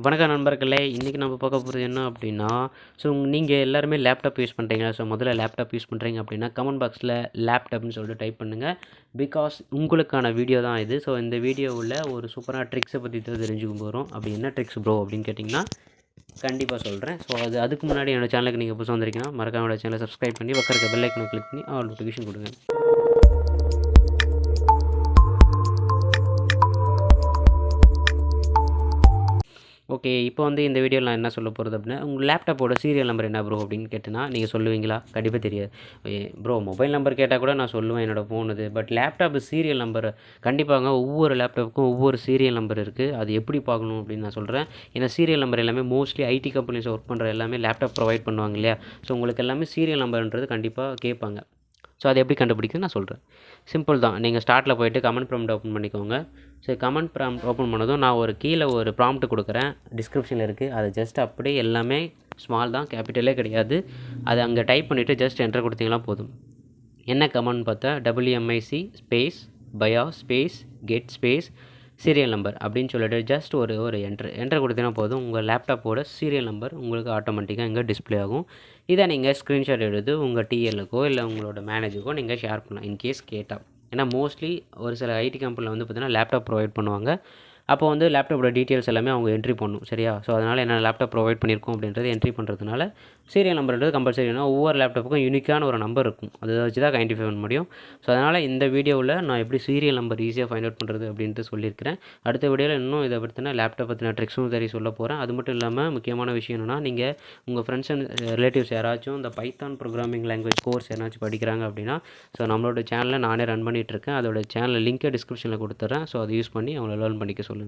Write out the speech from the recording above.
வணக்கம் நண்பர்களே! இன்றைக்கி நம்ம பார்க்க போகிறது என்ன அப்படின்னா, நீங்கள் எல்லாருமே லேப்டாப் யூஸ் பண்ணுறீங்க. முதல்ல லேப்டாப் யூஸ் பண்ணுறீங்க அப்படின்னா, கமெண்ட் பாக்ஸில் லேப்டாப்னு சொல்லிட்டு டைப் பண்ணுங்கள். பிகாஸ் உங்களுக்கான வீடியோ தான் இது. இந்த வீடியோவில் ஒரு சூப்பரான ட்ரிக்ஸை பற்றி தான் தெரிஞ்சுக்க போகிறோம். அப்படி என்ன ட்ரிக்ஸ் ப்ரோ அப்படின்னு கேட்டிங்கன்னா, கண்டிப்பாக சொல்கிறேன். அதுக்கு முன்னாடி என்னோட சேனலுக்கு நீங்கள் புதுசாக வந்திருக்கீங்கன்னா, மறக்காம என்னோட சேனலை சப்ஸ்கிரைப் பண்ணி பக்கம் இருக்க பெல் ஐக்கனை கிளிக் பண்ணி ஆல் நோட்டிஃபிகேஷன் கொடுங்க. ஓகே. இப்போ இந்த வீடியோவில் நான் என்ன சொல்ல போகிறது அப்படின்னா, உங்கள் லேப்டாப்போட சீரியல் நம்பர் என்ன ப்ரோ அப்படின்னு கேட்டேன்னா, நீங்கள் சொல்லுவீங்களா? கண்டிப்பாக தெரியாது. ப்ரோ மொபைல் நம்பர் கேட்டால் கூட நான் சொல்லுவேன் என்னோடய ஃபோன் இது. பட் லேப்டாப்பு சீரியல் நம்பர் கண்டிப்பாங்க ஒவ்வொரு லேப்டாப்புக்கும் ஒவ்வொரு சீரியல் நம்பர் இருக்குது. அது எப்படி பார்க்கணும் அப்படின்னு நான் சொல்கிறேன். ஏன்னா சீரியல் நம்பர் எல்லாமே மோஸ்ட்லி ஐடி கம்பெனிஸ் ஒர்க் பண்ணுற எல்லாமே லேப்டாப் ப்ரொவைட் பண்ணுவாங்க இல்லையா? உங்களுக்கு எல்லாமே சீரியல் நம்பர்ன்றது கண்டிப்பாக கேட்பாங்க. அது எப்படி கண்டுபிடிக்குன்னு நான் சொல்கிறேன். சிம்பிள் தான். நீங்கள் ஸ்டார்ட்டில் போய்ட்டு கமெண்ட் ப்ராம்ப்ட் ஓப்பன் பண்ணிக்கோங்க. கமெண்ட் ப்ராம்ப்ட் ஓப்பன் பண்ணதும் நான் கீழே ஒரு ப்ராம்ப்ட் கொடுக்குறேன். டிஸ்கிரிப்ஷனில் இருக்குது. அது ஜஸ்ட் அப்படியே எல்லாமே ஸ்மால் தான், கேபிட்டலே கிடையாது. அதை அங்கே டைப் பண்ணிவிட்டு ஜஸ்ட் என்டர் கொடுத்தீங்கன்னா போதும். என்ன கமெண்ட் பார்த்தா WMIC space BIOS space get space serial number அப்படின்னு சொல்லிட்டு ஜஸ்ட் ஒரு என்ட்ரு கொடுத்தீங்கன்னா போதும். உங்கள் லேப்டாப்போட சீரியல் நம்பர் உங்களுக்கு ஆட்டோமேட்டிக்காக இங்கே டிஸ்பிளே ஆகும். இதை நீங்கள் ஸ்க்ரீன்ஷாட் எடுத்து உங்கள் டிஎல்லுக்கோ இல்லை உங்களோட மேனேஜருக்கோ நீங்கள் ஷேர் பண்ணலாம் இன்கேஸ் கேட்டால். ஏன்னா மோஸ்ட்லி ஒரு சில ஐடி கம்பெனியில் பார்த்தீங்கன்னா லேப்டாப் ப்ரொவைட் பண்ணுவாங்க. அப்போ லேப்டாப்போட டீட்டெயில்ஸ் எல்லாமே அவங்க என்ட்ரி பண்ணணும். சரியா? அதனால் என்ன லேப்டாப் ப்ரொவைட் பண்ணியிருக்கோம் அப்படின்றது என்ட்ரி பண்ணுறதுனால சீரியல் நம்பர்ன்றது கம்பல்சரினா ஒவ்வொரு லேப்டாப்புக்கும் யூனிக்கான ஒரு நம்பர் இருக்கும். அதை வச்சு தான் ஐடென்டிஃபை பண்ண முடியும். அதனால் இந்த வீடியோவில் நான் எப்படி சீரியல் நம்பர் ஈஸியாக ஃபைண்ட் அவுட் பண்ணுறது அப்படின்ட்டு சொல்லியிருக்கிறேன். அடுத்த வீடியோவில் இன்னும் இதை பற்றின லேப்டாப் பற்றின ட்ரிக்ஸும் சொல்ல போகிறேன். அது மட்டும் இல்லாமல் முக்கியமான விஷயம் என்னென்னா, நீங்கள் உங்கள் ஃப்ரெண்ட்ஸ் அண்ட் ரிலேட்டிவ்ஸ் யாராச்சும் இந்த பைத்தான் ப்ரோக்ராமிங் லாங்குவேஜ் கோர்ஸ் யாராச்சும் படிக்கிறாங்க அப்படின்னா, நம்மளோட சேனலை நானே ரன் பண்ணிகிட்ருக்கேன். அதோட சேனல் லிங்க்கை டிஸ்கிரிப்ஷனில் கொடுத்துட்றேன். அதை யூஸ் பண்ணி அவங்கள லேர்ன் பண்ணிக்க சொல்லுங்கள்.